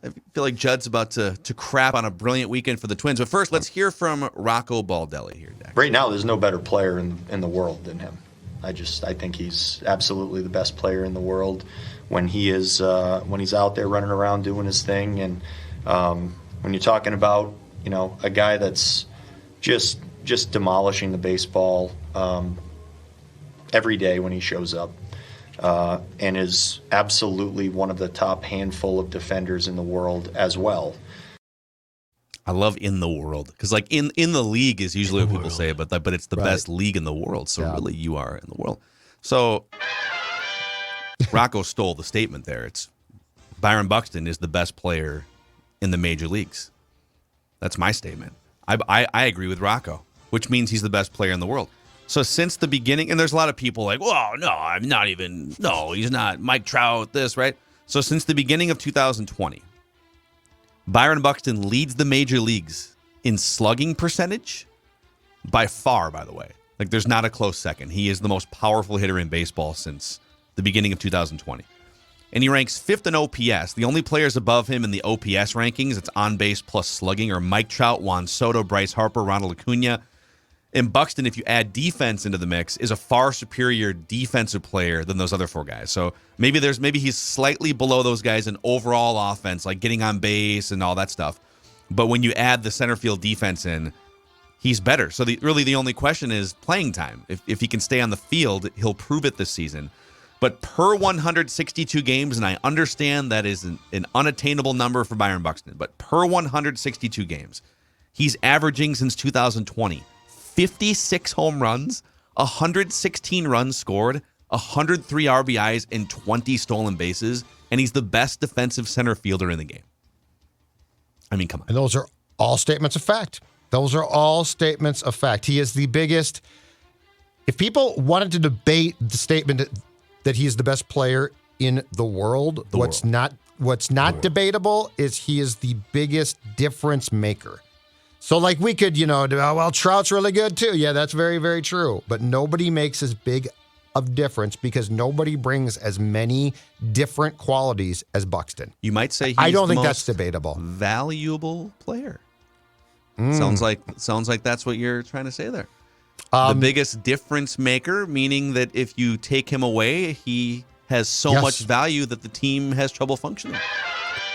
I feel like Judd's about to crap on a brilliant weekend for the Twins. But first, let's hear from Rocco Baldelli here, Dak. Right now, there's no better player in the world than him. I think he's absolutely the best player in the world when he's out there running around doing his thing. And when you're talking about a guy that's just demolishing the baseball every day when he shows up. And is absolutely one of the top handful of defenders in the world as well. I love in the world because like in the league is usually what people say, but it's the best league in the world. So really you are in the world. So Rocco stole the statement there. It's Byron Buxton is the best player in the major leagues. That's my statement. I agree with Rocco, which means he's the best player in the world. So since the beginning, and there's a lot of people like, well, no, I'm not even, no, he's not Mike Trout, this, right? So since the beginning of 2020, Byron Buxton leads the major leagues in slugging percentage by far, by the way. Like there's not a close second. He is the most powerful hitter in baseball since the beginning of 2020. And he ranks 5th in OPS. The only players above him in the OPS rankings, it's on base plus slugging, are Mike Trout, Juan Soto, Bryce Harper, Ronald Acuna. And Buxton, if you add defense into the mix, is a far superior defensive player than those other 4 guys. So maybe he's slightly below those guys in overall offense, like getting on base and all that stuff. But when you add the center field defense in, he's better. So really the only question is playing time. If he can stay on the field, he'll prove it this season. But per 162 games, and I understand that is an unattainable number for Byron Buxton, but per 162 games, he's averaging since 2020 56 home runs, 116 runs scored, 103 RBIs, and 20 stolen bases, and he's the best defensive center fielder in the game. I mean, come on. And those are all statements of fact. Those are all statements of fact. He is the biggest. If people wanted to debate the statement that he is the best player in the world, what's not debatable is he is the biggest difference maker. So, like, we could, well, Trout's really good, too. Yeah, that's very, very true. But nobody makes as big of difference because nobody brings as many different qualities as Buxton. You might say he's I don't the think most that's debatable. Valuable player. Sounds like that's what you're trying to say there. The biggest difference maker, meaning that if you take him away, he has so much value that the team has trouble functioning.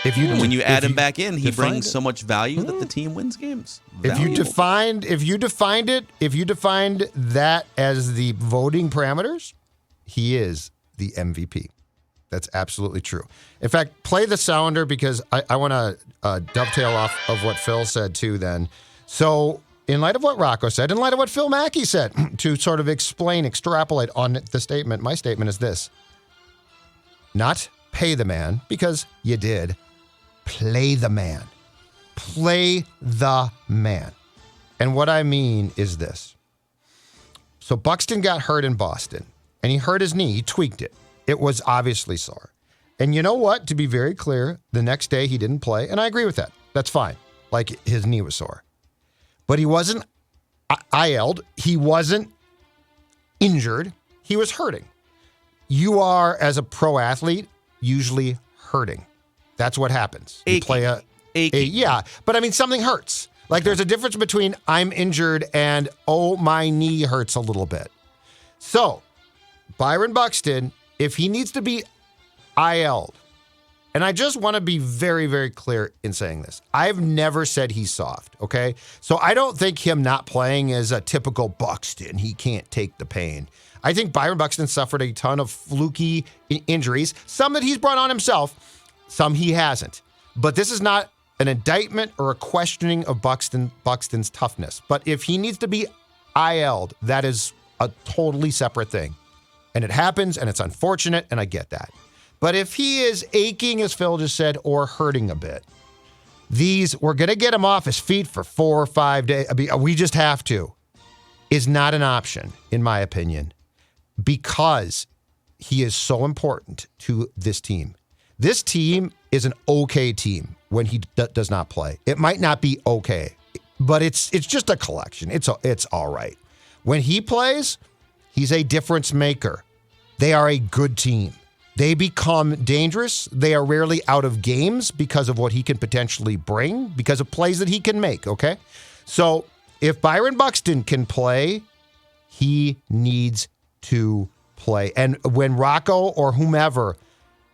When you add him back in, he brings so much value that the team wins games. If you defined that as the voting parameters, he is the MVP. That's absolutely true. In fact, play the sounder because I want to dovetail off of what Phil said too then. So in light of what Rocco said, in light of what Phil Mackey said, to sort of extrapolate on the statement, my statement is this. Not pay the man, because you did. Play the man. Play the man. And what I mean is this. So Buxton got hurt in Boston, and he hurt his knee. He tweaked it. It was obviously sore. And you know what? To be very clear, the next day he didn't play, and I agree with that. That's fine. Like, his knee was sore. But he wasn't IL'd. He wasn't injured. He was hurting. You are, as a pro athlete, usually hurting. That's what happens. You play yeah, but I mean, something hurts. Like, there's a difference between I'm injured and, oh, my knee hurts a little bit. So, Byron Buxton, if he needs to be IL'd, and I just want to be very, very clear in saying this. I've never said he's soft, okay? So I don't think him not playing is a typical Buxton. He can't take the pain. I think Byron Buxton suffered a ton of fluky injuries, some that he's brought on himself, some he hasn't. But this is not an indictment or a questioning of Buxton's toughness. But if he needs to be IL'd, that is a totally separate thing. And it happens, and it's unfortunate, and I get that. But if he is aching, as Phil just said, or hurting a bit, we're going to get him off his feet for 4 or 5 days. We just have to. Is not an option, in my opinion, because he is so important to this team. This team is an okay team when he does not play. It might not be okay, but it's just a collection. It's all right. When he plays, he's a difference maker. They are a good team. they become dangerous. They are rarely out of games because of what he can potentially bring, because of plays that he can make, okay? So if Byron Buxton can play, he needs to play. And when Rocco or whomever,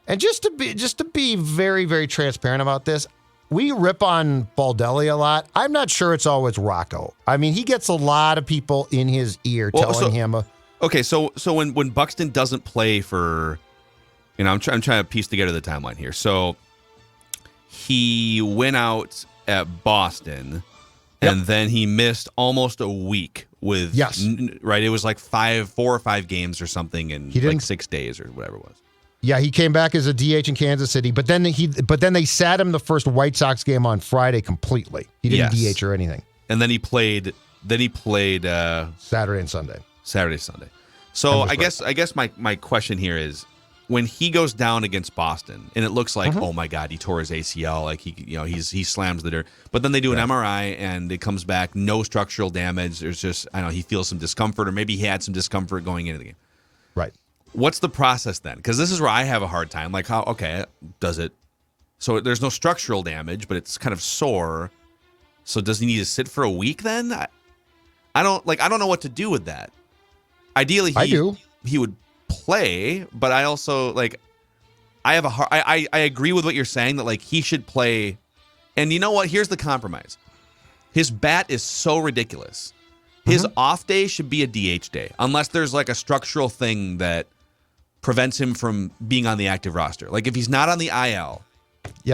and just to be very, very transparent about this, we rip on Baldelli a lot. I'm not sure it's always Rocco. I mean, he gets a lot of people in his ear telling him. Okay, so when Buxton doesn't play for, I'm trying to piece together the timeline here. So he went out at Boston, and then he missed almost a week with right. It was like 4 or 5 games or something in like 6 days or whatever it was. Yeah, he came back as a DH in Kansas City, but then they sat him the first White Sox game on Friday completely. He didn't DH or anything. And then he played Saturday and Sunday. Sunday. So I guess my question here is, when he goes down against Boston and it looks like, oh my God, he tore his ACL, like he slams the dirt. But then they do an MRI and it comes back no structural damage. There's just, I don't know, he feels some discomfort, or maybe he had some discomfort going into the game. Right. What's the process then? Because this is where I have a hard time. Like, does it? So there's no structural damage, but it's kind of sore. So does he need to sit for a week then? I don't know what to do with that. Ideally, he would play, but I also I agree with what you're saying, that like he should play. And you know what? Here's the compromise. His bat is so ridiculous. His off day should be a DH day, unless there's like a structural thing that prevents him from being on the active roster. Like if he's not on the IL,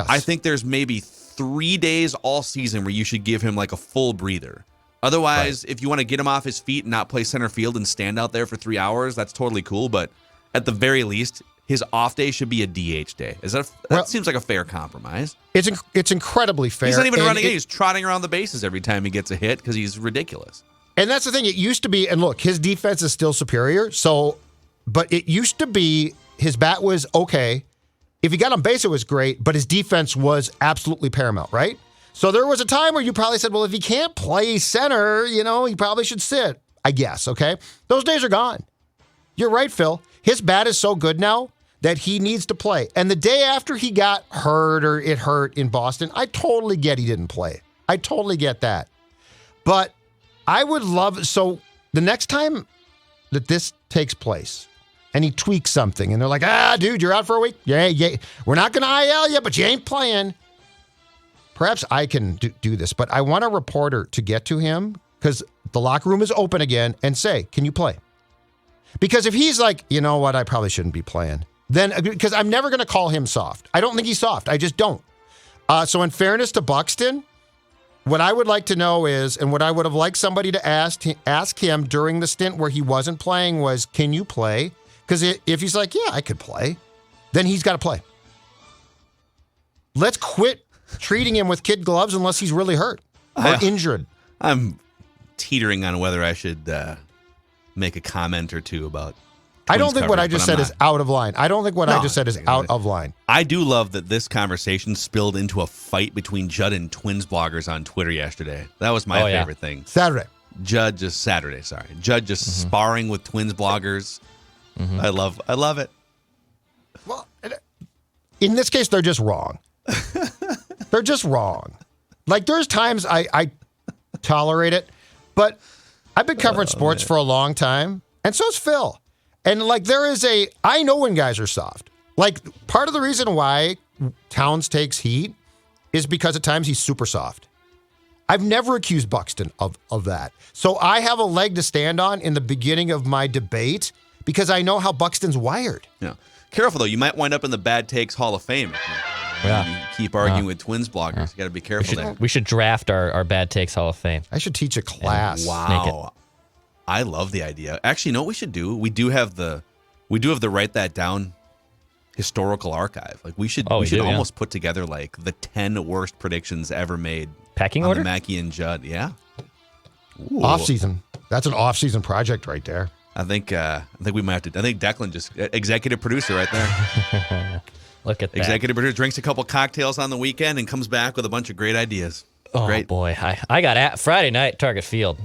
I think there's maybe 3 days all season where you should give him like a full breather. Otherwise, if you want to get him off his feet and not play center field and stand out there for 3 hours, that's totally cool. But at the very least, his off day should be a DH day. That seems like a fair compromise. It's incredibly fair. He's not even running in. He's trotting around the bases every time he gets a hit because he's ridiculous. And that's the thing. It used to be, and look, his defense is still superior. But it used to be his bat was okay. If he got on base, it was great, but his defense was absolutely paramount, right? So there was a time where you probably said, well, if he can't play center, he probably should sit, I guess, okay? Those days are gone. You're right, Phil. His bat is so good now that he needs to play. And the day after he got hurt, or it hurt in Boston, I totally get he didn't play. I totally get that. But I would love, so the next time that this takes place and he tweaks something and they're like, dude, you're out for a week. Yeah. We're not going to IL you, but you ain't playing. Perhaps I can do this, but I want a reporter to get to him because the locker room is open again and say, can you play? Because if he's like, you know what, I probably shouldn't be playing, then, because I'm never going to call him soft. I don't think he's soft. I just don't. So in fairness to Buxton, what I would like to know is, and what I would have liked somebody to ask him during the stint where he wasn't playing was, can you play? Because if he's like, yeah, I could play, then he's got to play. Let's quit treating him with kid gloves unless he's really hurt or injured. I'm teetering on whether I should make a comment or two about I don't think what I just said is out of line. I don't think what I just said is out of line. I do love that this conversation spilled into a fight between Judd and Twins bloggers on Twitter yesterday. That was my favorite thing. Saturday, Judd just sparring with Twins bloggers. I love it. Well, in this case, they're just wrong. They're just wrong. Like, there's times I tolerate it, but I've been covering sports for a long time, and so's Phil. And, like, I know when guys are soft. Like, part of the reason why Towns takes heat is because at times he's super soft. I've never accused Buxton of that. So I have a leg to stand on in the beginning of my debate because I know how Buxton's wired. Yeah. Careful, though. You might wind up in the Bad Takes Hall of Fame. You keep arguing with Twins bloggers. You got to be careful there. We should draft our Bad Takes Hall of Fame. I should teach a class. Wow. I love the idea. Actually, you know what we should do? We do have the Write That Down historical archive. Like we should almost put together like the 10 worst predictions ever made. Pecking on order? The Mackey and Judd. Yeah. Ooh. Off-season. That's an off-season project right there. I think we might have to. I think Declan just executive producer right there. Look at that. Executive producer drinks a couple cocktails on the weekend and comes back with a bunch of great ideas. Oh, Great. boy. I got at Friday night, Target Field,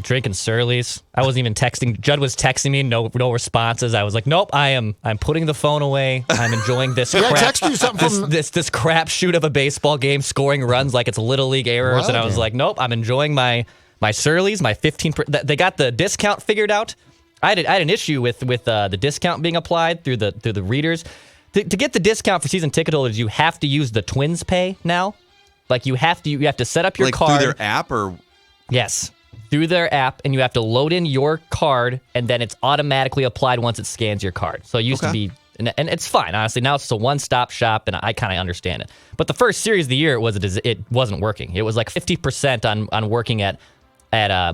drinking Surly's. I wasn't even texting. Judd was texting me, no responses. I was like, nope, I'm putting the phone away. I'm enjoying this Yeah, I crap. texted you something from this crap shoot of a baseball game, scoring runs like it's Little League errors. Wow, and I was man. like, nope, I'm enjoying my Surly's, my 15%. They got the discount figured out. I had an issue with the discount being applied through the readers. To get the discount for season ticket holders, you have to use the Twins Pay now. Like you have to set up your Like card through their app or Yes, through their app, and you have to load in your card, and then it's automatically applied once it scans your card. So it used to be, and it's fine, honestly. Now it's a one-stop shop, and I kind of understand it. But the first series of the year, it wasn't working. It was like 50% on working at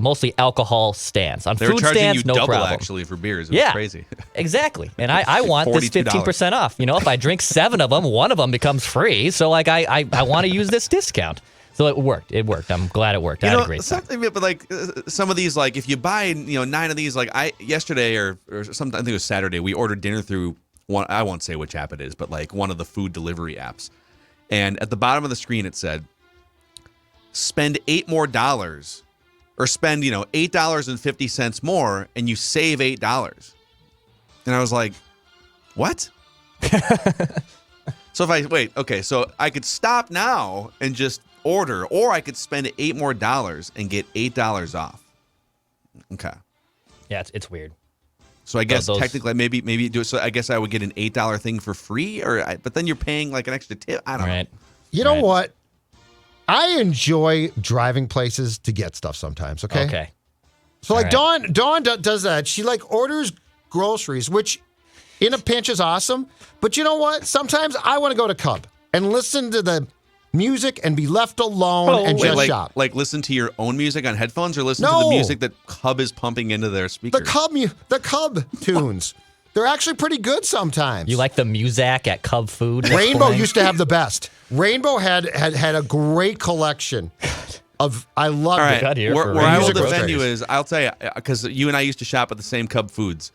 mostly alcohol stands. On they were food charging stands, you no double problem. actually for beers. It was Yeah, crazy. exactly. And I want this $42. 15% off. You know, if I drink 7 of them, one of them becomes free. So like I want to use this discount. So it worked. I'm glad it worked. I had a great time. But like some of these, like if you buy 9 of these, like yesterday or some, I think it was Saturday, we ordered dinner through one. I won't say which app it is, but like one of the food delivery apps. And at the bottom of the screen it said, spend $8 more, or spend $8.50 more, and you save $8. And I was like, what? So so I could stop now and just order, or I could spend $8 more and get $8 off. Okay. Yeah, it's weird. So I guess those- technically maybe do it. So I guess I would get an $8 thing for free, but then you're paying like an extra tip. I don't know. Right. You know Right. what? I enjoy driving places to get stuff sometimes, okay? Okay. So like All Dawn does that. She like orders groceries, which in a pinch is awesome. But you know what? Sometimes I want to go to Cub and listen to the music and be left alone and just shop. Like listen to your own music on headphones, or listen to No. the music that Cub is pumping into their speakers. The Cub tunes. They're actually pretty good sometimes. You like the Muzak at Cub Food? that's Rainbow playing? used to have the best. Rainbow had a great collection of. I love All it. right, Got here where for I will music defend you groceries. is, I'll tell you, because you and I used to shop at the same Cub Foods,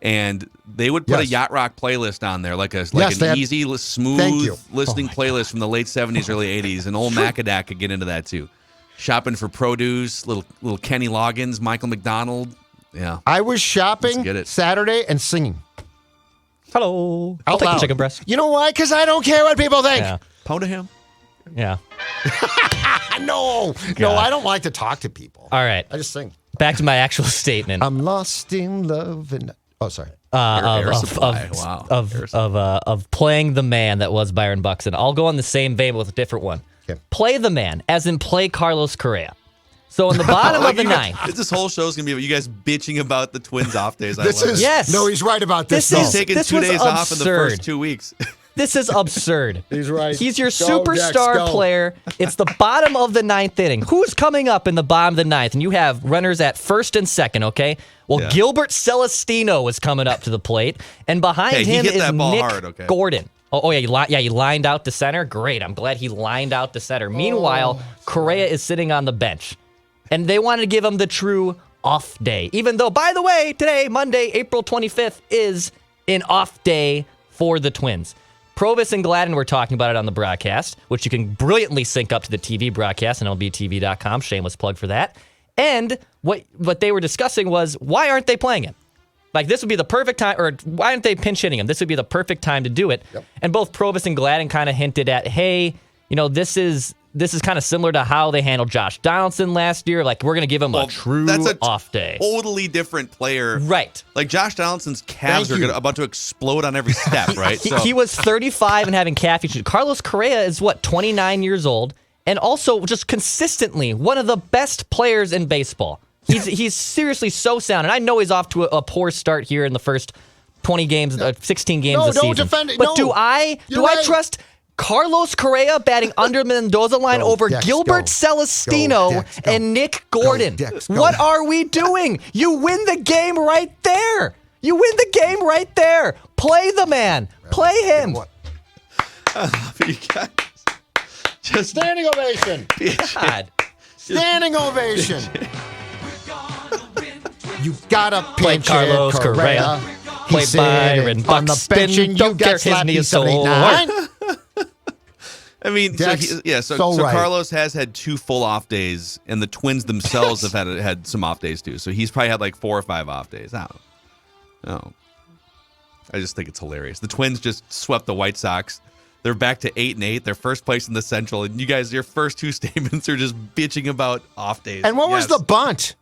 and they would put a Yes. Yacht Rock playlist on there, like Yes, an they had- easy, Thank smooth you. listening playlist from the late 70s, early 80s, and old Macadac could get into that too. Shopping for produce, little Kenny Loggins, Michael McDonald, yeah. I was shopping Let's get it. Saturday and singing Hello. I'll out take loud. the chicken breast. You know why? Because I don't care what people think. Yeah. Pound to him. Yeah. No, I don't like to talk to people. All right. I just sing. Back to my actual statement. I'm lost in love and sorry. Air Supply. Wow. Of playing the man that was Byron Buxton. I'll go on the same vein with a different one. Okay. Play the man, as in play Carlos Correa. So in the bottom of the ninth. This whole show's gonna be about you guys bitching about the Twins off days. I This love is it. Yes. No, he's right about this. This He's is- though. taking this 2 was days off in the first absurd. 2 weeks. This is absurd. He's right. He's your Go, Dex, superstar go. player. It's the bottom of the ninth inning. Who's coming up in the bottom of the ninth? And you have runners at first and second, okay? Well, Yeah. Gilbert Celestino is coming up to the plate, and behind Hey, he him hit is that ball Nick hard, okay. Gordon. Oh yeah, he lined out to center. Great. I'm glad he lined out to center. Meanwhile, Correa is sitting on the bench, and they wanted to give him the true off day. Even though, by the way, today, Monday, April 25th, is an off day for the Twins. Provis and Gladden were talking about it on the broadcast, which you can brilliantly sync up to the TV broadcast on LBTV.com. Shameless plug for that. And what they were discussing was, why aren't they playing it? Like, this would be the perfect time, or why aren't they pinch hitting him? This would be the perfect time to do it. Yep. And both Provis and Gladden kind of hinted at, hey, this is kind of similar to how they handled Josh Donaldson last year. Like, we're going to give him a true off day. Totally different player. Right. Like Josh Donaldson's calves Thank are you. about to explode on every step, right? He was 35 and having calf issues. Carlos Correa is 29 years old, and also just consistently one of the best players in baseball. He's seriously so sound, and I know he's off to a poor start here in the first 20 games, 16 games No, this don't season. defend it. But No. do I You're right. trust Carlos Correa batting under Mendoza line Go, over Dex, Gilbert go. Celestino Go, Dex, go. and Nick Gordon? Dex, go. What are we doing? You win the game right there. You win the game right there. Play the man. Play him. What? You guys just Standing ovation. God. Standing ovation. You gotta Play pinch Carlos it, Correa. He's Play sitting Byron on the Buxton. bench and you Don't care got his slapped knee is in 79. I mean, Dex, so right. Carlos has had 2 full off days, and the Twins themselves have had some off days too. So he's probably had like 4 or 5 off days. I don't know. I just think it's hilarious. The Twins just swept the White Sox. They're back to 8-8. They're first place in the Central, and you guys, your first 2 statements are just bitching about off days. And what was the bunt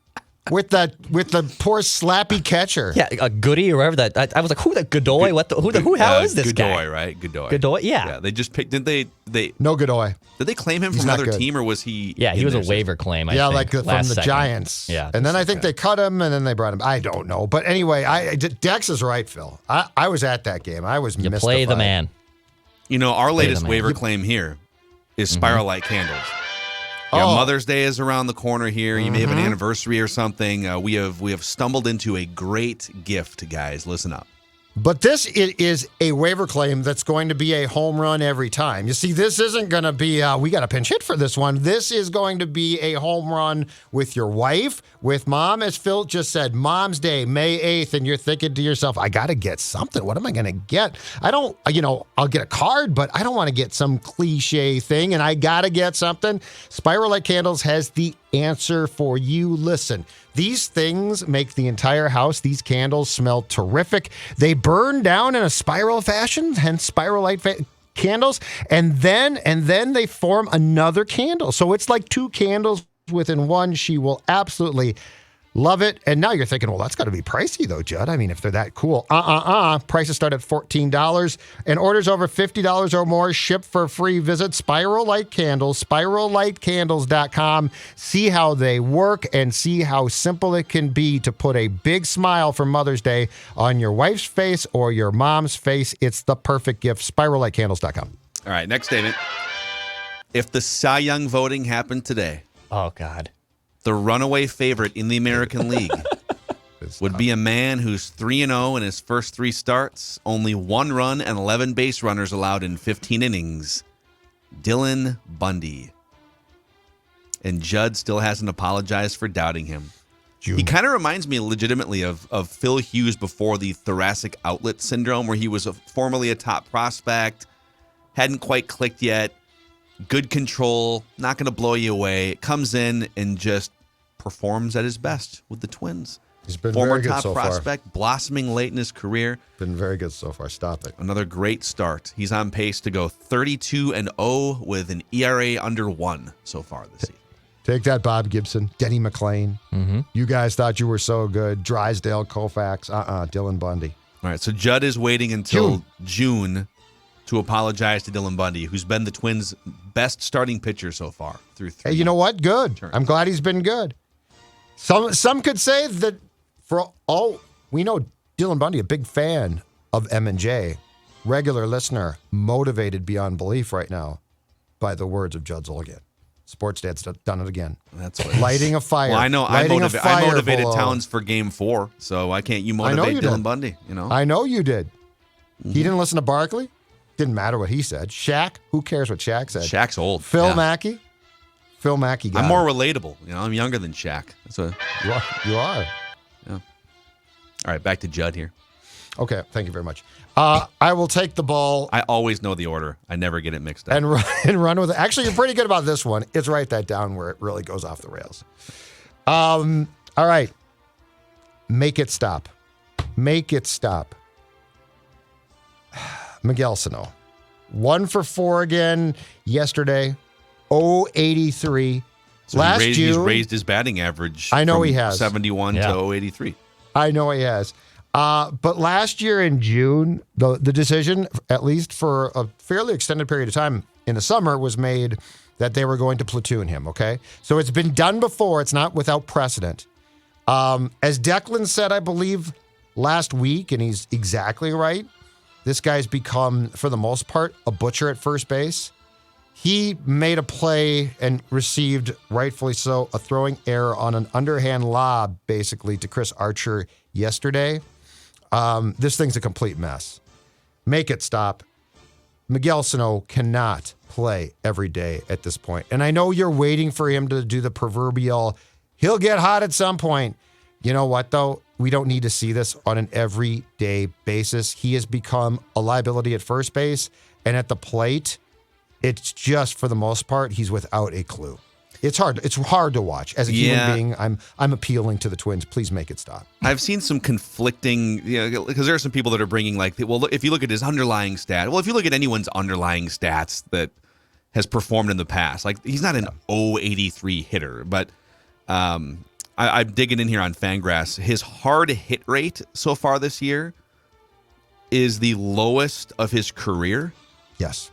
with the poor slappy catcher? Yeah, a Goody or whatever that. I was like, who the Godoy? Who the hell is this Godoy, guy? right? Godoy. Godoy, yeah. Yeah, they just picked. Did they? No Godoy. Did they claim him He's from not another good. team, or was he? Yeah, he was a there? waiver claim. I Yeah, think, like from last the second. Giants. Yeah. And then I think they cut him, and then they brought him. I don't know. But anyway, Dex is right, Phil. I was at that game. I was You mystified. play the man. You know, our latest man. waiver claim here is Spiral Light Candles. Yeah, Oh. Mother's Day is around the corner here. You may have an anniversary or something. We have stumbled into a great gift, guys. Listen up. But this is a waiver claim that's going to be a home run every time. You see, this isn't going to be, we got a pinch hit for this one. This is going to be a home run with your wife, with mom, as Phil just said, Mom's Day, May 8th, and you're thinking to yourself, I got to get something. What am I going to get? I don't, I'll get a card, but I don't want to get some cliche thing, and I got to get something. Spiral Light Candles has the answer for you. Listen, these things make the entire house, these candles smell terrific. They burn down in a spiral fashion, hence Spiral Light candles, and then they form another candle. So it's like 2 candles within one. She will absolutely love it. And now you're thinking, well, that's got to be pricey though, Judd. I mean, if they're that cool. Prices start at $14 and orders over $50 or more ship for free. Visit Spiral Light Candles, spirallightcandles.com. See how they work and see how simple it can be to put a big smile for Mother's Day on your wife's face or your mom's face. It's the perfect gift. Spirallightcandles.com. All right, next statement. If the Cy Young voting happened today, Oh, God. the runaway favorite in the American League would be a man who's 3-0 in his first 3 starts, only 1 run and 11 base runners allowed in 15 innings. Dylan Bundy. And Judd still hasn't apologized for doubting him. He kind of reminds me legitimately of Phil Hughes before the thoracic outlet syndrome, where he was formerly a top prospect, hadn't quite clicked yet, good control, not going to blow you away. Comes in and just performs at his best with the Twins. He's been Former very good top so prospect, blossoming late in his career. Been very good so far. Stop it. Another great start. He's on pace to go 32-0 with an ERA under 1 so far this season. Take that, Bob Gibson, Denny McLain. You guys thought you were so good. Drysdale, Koufax. Dylan Bundy. All right, so Judd is waiting until June to apologize to Dylan Bundy, who's been the Twins' best starting pitcher so far through 3. Hey, you know what? Good. turns. I'm glad he's been good. Some could say that for all we know, Dylan Bundy, a big fan of M&J, regular listener, motivated beyond belief right now by the words of Judd Zolgad. Sports Dad's done it again. That's what Lighting a fire. Well, I know I Lighting a fire motivated below. Towns for Game 4, so why can't you I know motivate you Dylan did. Bundy? You know, I know you did. He didn't listen to Barkley. Didn't matter what he said. Shaq, who cares what Shaq said? Shaq's old. Phil Yeah. Mackey. Phil Mackey got I'm more it. relatable. You know, I'm younger than Shaq. That's what. You are. All right, back to Judd here. Okay, thank you very much. I will take the ball I always know the order. I never get it mixed up. and run with it. Actually, you're pretty good about this one. It's write that down where it really goes off the rails. All right. Make it stop. Make it stop. Miguel Sano. 1 for 4 again yesterday. 083. So Last he's June. raised his batting average. I know from he has. 71 Yeah. to 083. I know he has. But last year in June, the decision, at least for a fairly extended period of time in the summer, was made that they were going to platoon him, okay? So it's been done before. It's not without precedent. As Declan said, I believe, last week, and he's exactly right, this guy's become, for the most part, a butcher at first base. He made a play and received, rightfully so, a throwing error on an underhand lob, basically, to Chris Archer yesterday. This thing's a complete mess. Make it stop. Miguel Sano cannot play every day at this point. And I know you're waiting for him to do the proverbial, he'll get hot at some point. You know what, though? We don't need to see this on an everyday basis. He has become a liability at first base, and at the plate, It's just, for the most part, he's without a clue. It's hard. It's hard to watch. As a human being, I'm appealing to the Twins. Please make it stop. I've seen some conflicting, because there are some people that are bringing if you look at his underlying stat, if you look at anyone's underlying stats that has performed in the past, like he's not an 083 hitter, but I'm digging in here on Fangraphs. His hard hit rate so far this year is the lowest of his career. Yes.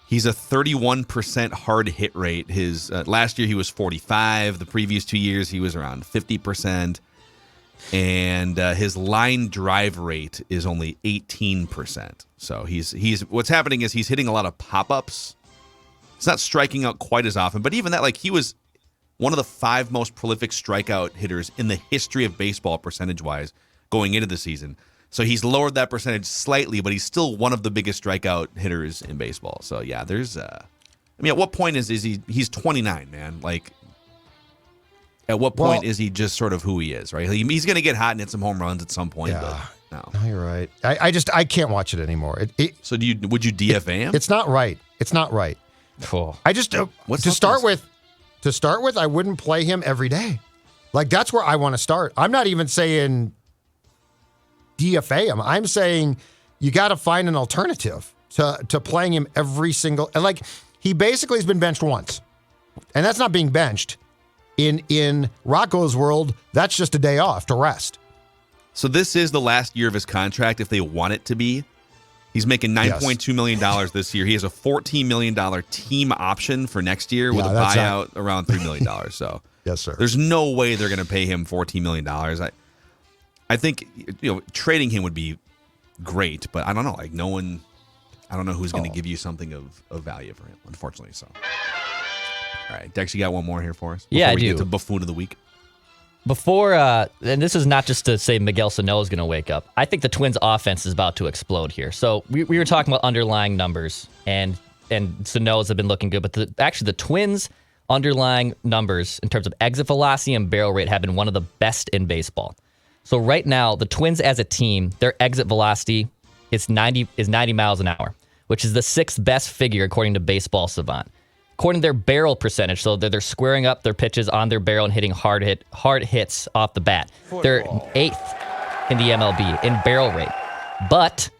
He's a 31% hard hit rate. His last year he was 45. The previous 2 years he was around 50%, and his line drive rate is only 18%. So he's what's happening is he's hitting a lot of pop-ups. He's not striking out quite as often, but even that, like, he was one of the 5 most prolific strikeout hitters in the history of baseball percentage-wise going into the season. So he's lowered that percentage slightly, but he's still one of the biggest strikeout hitters in baseball. So, yeah, there's at what point is he's 29, man? Like, at what point is he just sort of who he is, right? He's going to get hot and hit some home runs at some point. Yeah. But No, you're right. I can't watch it anymore. So would you DFA him? It's not right. It's not right. Oh. I just to start with, I wouldn't play him every day. Like, that's where I want to start. I'm not even saying DFA him. I'm saying you got to find an alternative to playing him every single. And like, he basically has been benched once, and that's not being benched. In Rocco's world, that's just a day off to rest. So this is the last year of his contract, if they want it to be. He's making $9.2 million this year. He has a $14 million team option for next year with a buyout around $3 million. So yes, sir. There's no way they're going to pay him $14 million. I think trading him would be great, but I don't know. Like, I don't know who's going to give you something of value for him, unfortunately. So, all right, Dex, you got one more here for us? Yeah, I do. Get to Buffoon of the week. Before, and this is not just to say Miguel Sano is going to wake up. I think the Twins' offense is about to explode here. So we were talking about underlying numbers, and Sano's have been looking good, but actually the Twins' underlying numbers in terms of exit velocity and barrel rate have been one of the best in baseball. So right now, the Twins as a team, their exit velocity is 90 miles an hour, which is the 6th best figure according to Baseball Savant. According to their barrel percentage, so they're squaring up their pitches on their barrel and hitting hard hits off the bat. They're 8th in the MLB in barrel rate. But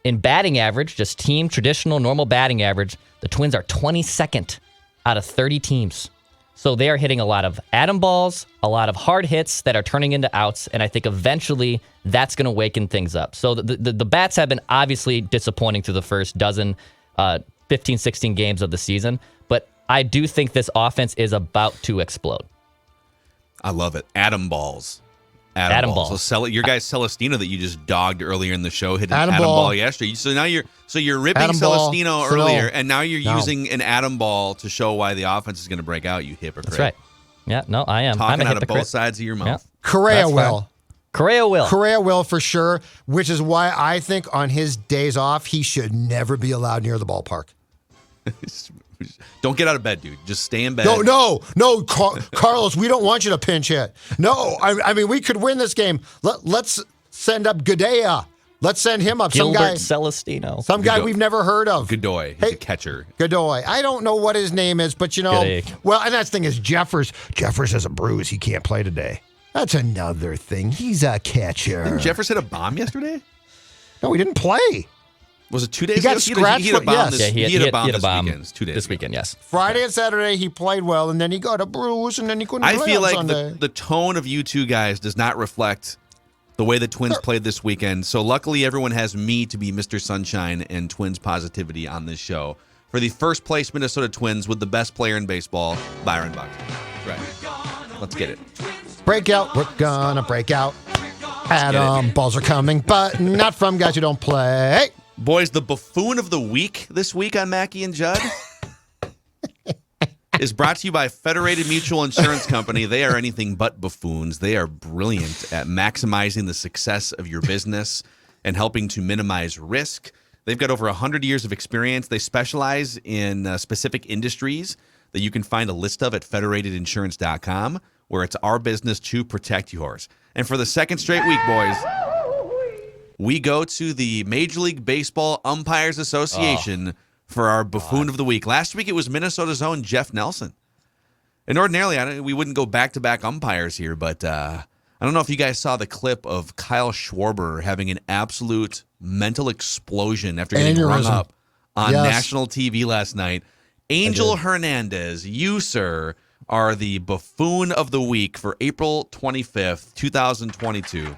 in batting average, just team traditional normal batting average, the Twins are 22nd out of 30 teams. So they are hitting a lot of atom balls, a lot of hard hits that are turning into outs, and I think eventually that's going to waken things up. So the bats have been obviously disappointing through the first 15, 16 games of the season, but I do think this offense is about to explode. I love it. Atom balls. Atom balls. So your guy Celestino that you just dogged earlier in the show hit an atom ball yesterday. So now you're ripping Atom Celestino ball. earlier, and now you're using an atom ball to show why the offense is going to break out. You hypocrite. That's right. Yeah, no, I am. Talking I'm a out of hypocrite. both sides of your mouth. Yeah. Correa will. Correa will for sure, which is why I think on his days off, he should never be allowed near the ballpark. Don't get out of bed, dude. Just stay in bed. No, Carlos, we don't want you to pinch hit. No, I mean, we could win this game. Let's send up Gadea. Let's send him up. Gilbert Celestino. Some guy we've never heard of. Godoy. He's a catcher. Godoy. I don't know what his name is, but well, and that's the thing is Jeffers has a bruise. He can't play today. That's another thing. He's a catcher. Didn't Jeffers hit a bomb yesterday? No, he didn't play. Was it 2 days he ago? got scratched. He hit a bomb yes. he hit a bomb this weekend. 2 days this ago. weekend, yes. Friday and Saturday he played well, and then he got a bruise, and then he couldn't play I feel on like Sunday. the tone of you two guys does not reflect the way the Twins played this weekend. So luckily everyone has me to be Mr. Sunshine and Twins positivity on this show. For the first place Minnesota Twins with the best player in baseball, Byron Buxton. Right. Let's get it. Break out. We're gonna break out. Atom balls are coming, but not from guys who don't play. Boys, the Buffoon of the week this week on Mackey and Judd is brought to you by Federated Mutual Insurance Company. They are anything but buffoons. They are brilliant at maximizing the success of your business and helping to minimize risk. They've got over 100 years of experience. They specialize in specific industries that you can find a list of at federatedinsurance.com, where it's our business to protect yours. And for the second straight week, boys, we go to the Major League Baseball Umpires Association for our buffoon of the week. Last week it was Minnesota's own Jeff Nelson. And ordinarily we wouldn't go back-to-back umpires here, but I don't know if you guys saw the clip of Kyle Schwarber having an absolute mental explosion after getting rung up on national TV last night. Angel Hernandez, you, sir, are the buffoon of the week for April 25th, 2022.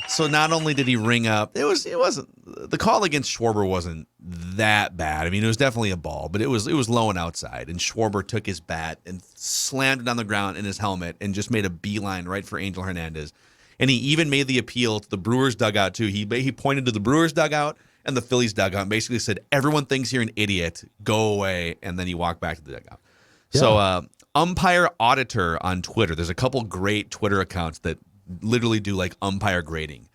So not only did he ring up, it wasn't the call against Schwarber wasn't that bad. I mean, it was definitely a ball, but it was low and outside. And Schwarber took his bat and slammed it on the ground in his helmet and just made a beeline right for Angel Hernandez. And he even made the appeal to the Brewers dugout too. He pointed to the Brewers dugout and the Phillies dugout and basically said, "Everyone thinks you're an idiot. Go away." And then he walked back to the dugout. Yeah. So Umpire Auditor on Twitter. There's a couple great Twitter accounts that literally do like umpire grading.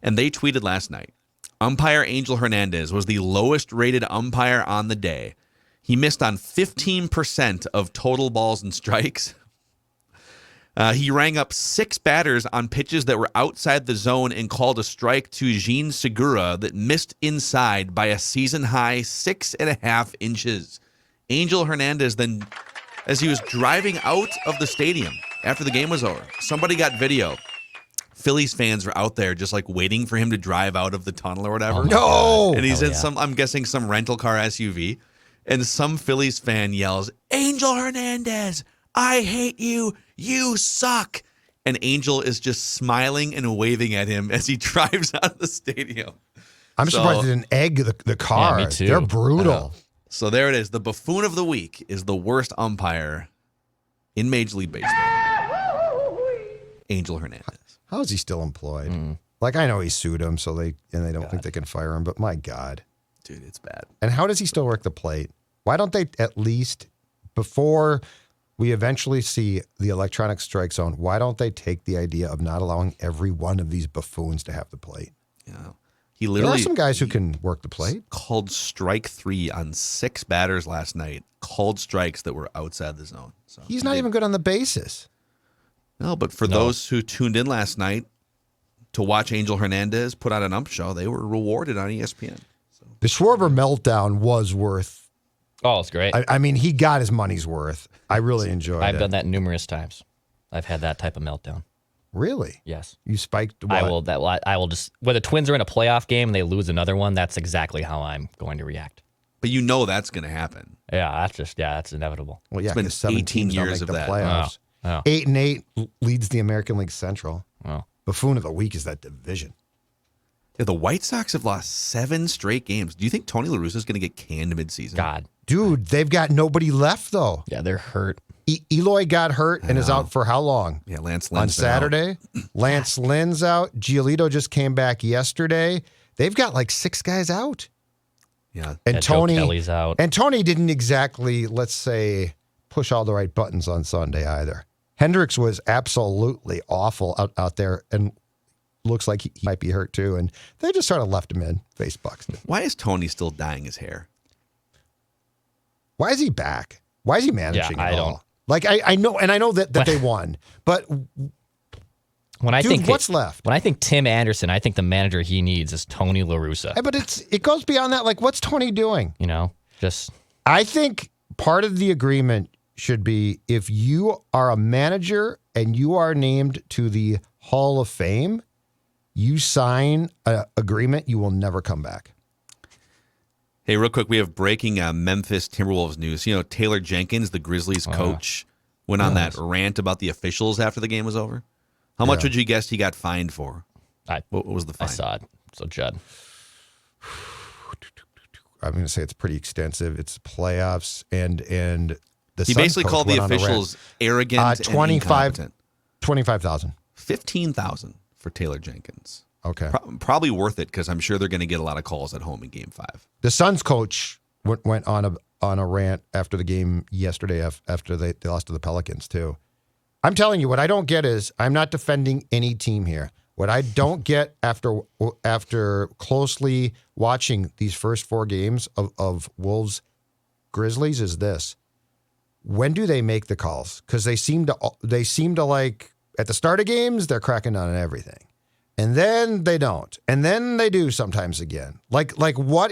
And they tweeted last night, Umpire Angel Hernandez was the lowest rated umpire on the day. He missed on 15% of total balls and strikes. He rang up 6 batters on pitches that were outside the zone and called a strike to Jean Segura that missed inside by a season-high 6.5 inches. Angel Hernandez then, as he was driving out of the stadium after the game was over, somebody got video. Phillies fans were out there just like waiting for him to drive out of the tunnel or whatever. No! And he's in I'm guessing some rental car SUV. And some Phillies fan yells, "Angel Hernandez, I hate you. You suck." And Angel is just smiling and waving at him as he drives out of the stadium. I'm surprised they didn't egg the car. Yeah, me too. They're brutal. So there it is. The buffoon of the week is the worst umpire in Major League Baseball. Angel Hernandez. How is he still employed? Like, I know he sued him, so they don't think they can fire him, but my God. Dude, it's bad. And how does he still work the plate? Why don't they at least, before we eventually see the electronic strike zone, why don't they take the idea of not allowing every one of these buffoons to have the plate? Yeah. He literally, there are some guys who can work the plate. Called strike 3 on 6 batters last night. Called strikes that were outside the zone. So he's not even good on the bases. No, but for those who tuned in last night to watch Angel Hernandez put on an ump show, they were rewarded on ESPN. So. The Schwarber meltdown was worth. Oh, it's great. I mean, he got his money's worth. I really enjoyed it. I've done that numerous times. I've had that type of meltdown. Really? Yes. You spiked what? I will just, when the Twins are in a playoff game and they lose another one, that's exactly how I'm going to react. But you know that's going to happen. Yeah, that's inevitable. Well, yeah, it's been 18 years of that. Playoffs. Oh. 8-8 leads the American League Central. Oh. Buffoon of the week is that division. Yeah, the White Sox have lost 7 straight games. Do you think Tony La Russa is going to get canned midseason? God. Dude, they've got nobody left, though. Yeah, they're hurt. Eloy got hurt and is out for how long? Yeah, Lance Lynn's on Saturday. Lance Lynn's out. Giolito just came back yesterday. They've got like 6 guys out. Yeah. And Tony Joe Kelly's out. And Tony didn't exactly, let's say, push all the right buttons on Sunday either. Hendricks was absolutely awful out there and looks like he might be hurt too. And they just sort of left him in, face Buxton. Why is Tony still dyeing his hair? Why is he back? Why is he managing I it don't. all? Like, I know, and I know that they won, but when I think what's left? When I think Tim Anderson, I think the manager he needs is Tony La Russa. But it goes beyond that. Like, what's Tony doing? Just. I think part of the agreement should be if you are a manager and you are named to the Hall of Fame, you sign an agreement, you will never come back. Hey, real quick, we have breaking Memphis Timberwolves news. Taylor Jenkins, the Grizzlies coach, went on that rant about the officials after the game was over. How much would you guess he got fined for? What was the fine? I saw it. So, Judd. I'm going to say it's pretty extensive. It's playoffs, and the he Suns basically coach called the went on a officials arrogant and 25,000. 15,000 for Taylor Jenkins. Okay. Probably worth it because I'm sure they're going to get a lot of calls at home in Game 5. The Suns coach went on a rant after the game yesterday after they lost to the Pelicans too. I'm telling you, what I don't get is, I'm not defending any team here. What I don't get after closely watching these first 4 games of Wolves Grizzlies is this: when do they make the calls? Because they seem to like at the start of games they're cracking down on everything, and then they don't, and then they do sometimes again. Like why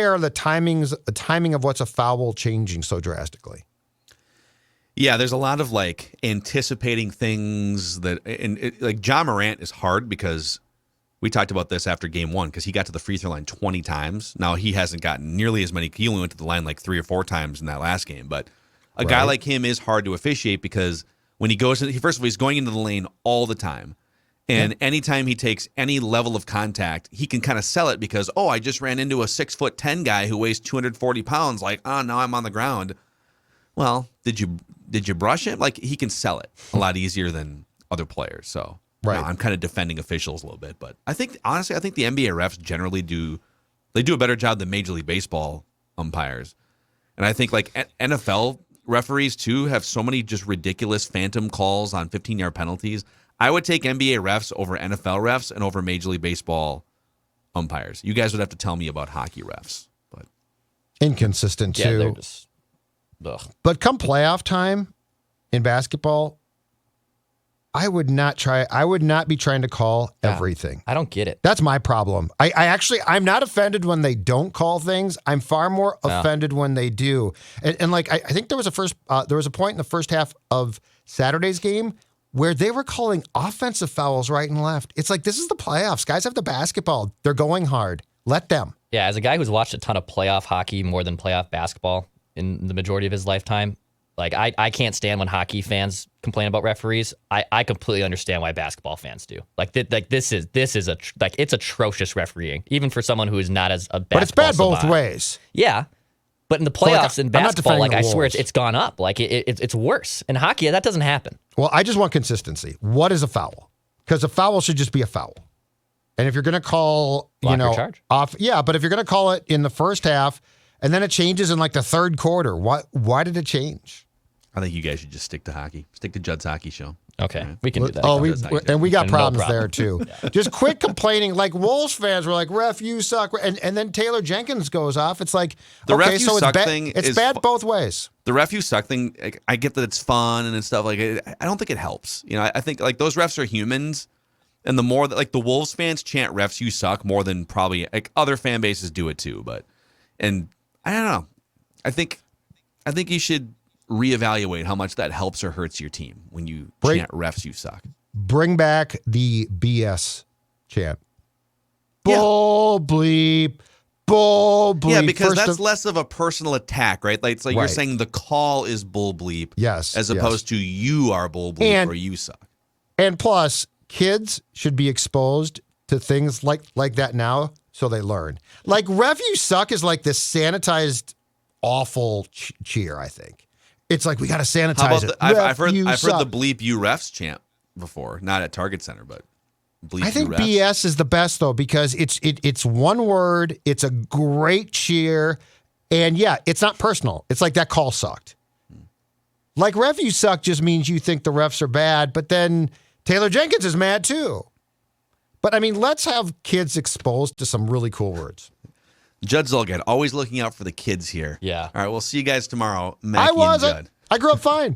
are the timing of what's a foul changing so drastically? Yeah, there's a lot of like anticipating things like John Morant is hard because we talked about this after game 1 because he got to the free throw line 20 times. Now he hasn't gotten nearly as many. He only went to the line like 3 or 4 times in that last game. But a guy like him is hard to officiate because when he goes, first of all, he's going into the lane all the time. And anytime he takes any level of contact, he can kind of sell it because, I just ran into a 6'10" guy who weighs 240 pounds. Like, now I'm on the ground. Well, did you brush him? Like, he can sell it a lot easier than other players. So I'm kind of defending officials a little bit. But I think, honestly, the NBA refs generally do a better job than Major League Baseball umpires. And I think, like, NFL referees, too, have so many just ridiculous phantom calls on 15-yard penalties. I would take NBA refs over NFL refs and over Major League Baseball umpires. You guys would have to tell me about hockey refs. But inconsistent, too. They're just, but come playoff time in basketball, I would not be trying to call everything. I don't get it. That's my problem. I'm not offended when they don't call things. I'm far more offended when they do. And like, I think there was a point in the first half of Saturday's game where they were calling offensive fouls right and left. It's like, this is the playoffs. Guys have the basketball. They're going hard. Let them. Yeah, as a guy who's watched a ton of playoff hockey more than playoff basketball in the majority of his lifetime, like I can't stand when hockey fans complain about referees. I completely understand why basketball fans do. This is it's atrocious refereeing, even for someone who is not as a basketball But it's bad both savant. ways. Yeah. But in the playoffs in basketball, like I swear Wolves. it's gone up. Like it's worse. In hockey, that doesn't happen. Well, I just want consistency. What is a foul? Because a foul should just be a foul. And if you're going to call, charge. off, but if you're going to call it in the first half and then it changes in like the third quarter, why did it change? I think you guys should just stick to hockey. Stick to Judd's hockey show. Okay, we can do that. We got No problems problem. there too. Just quit complaining. Like Wolves fans were like, "Ref, you suck," and then Taylor Jenkins goes off. It's like The ref you suck thing it's is bad both ways. The ref you suck thing, I get that it's fun and stuff like it. I don't think it helps. I think like those refs are humans, and the more that like the Wolves fans chant refs you suck more than probably like other fan bases do it too. And I don't know. I think you should reevaluate how much that helps or hurts your team when you chant refs you suck. Bring back the BS chant. Bull bleep. Bull bleep. Yeah, because that's less of a personal attack, right? Like it's like you're saying the call is bull bleep. Yes. As opposed to you are bull bleep or you suck. And plus, kids should be exposed to things like that now so they learn. Like ref you suck is like this sanitized awful cheer, I think. It's like we got to sanitize it. I've heard the bleep you refs chant before, not at Target Center, but bleep I think you refs. BS is the best though because it's one word, it's a great cheer, and it's not personal. It's like that call sucked. Like ref you suck just means you think the refs are bad, but then Taylor Jenkins is mad too. But I mean, let's have kids exposed to some really cool words. Judd Zolgad, always looking out for the kids here. Yeah. All right, we'll see you guys tomorrow. Mackey and Judd. I grew up fine.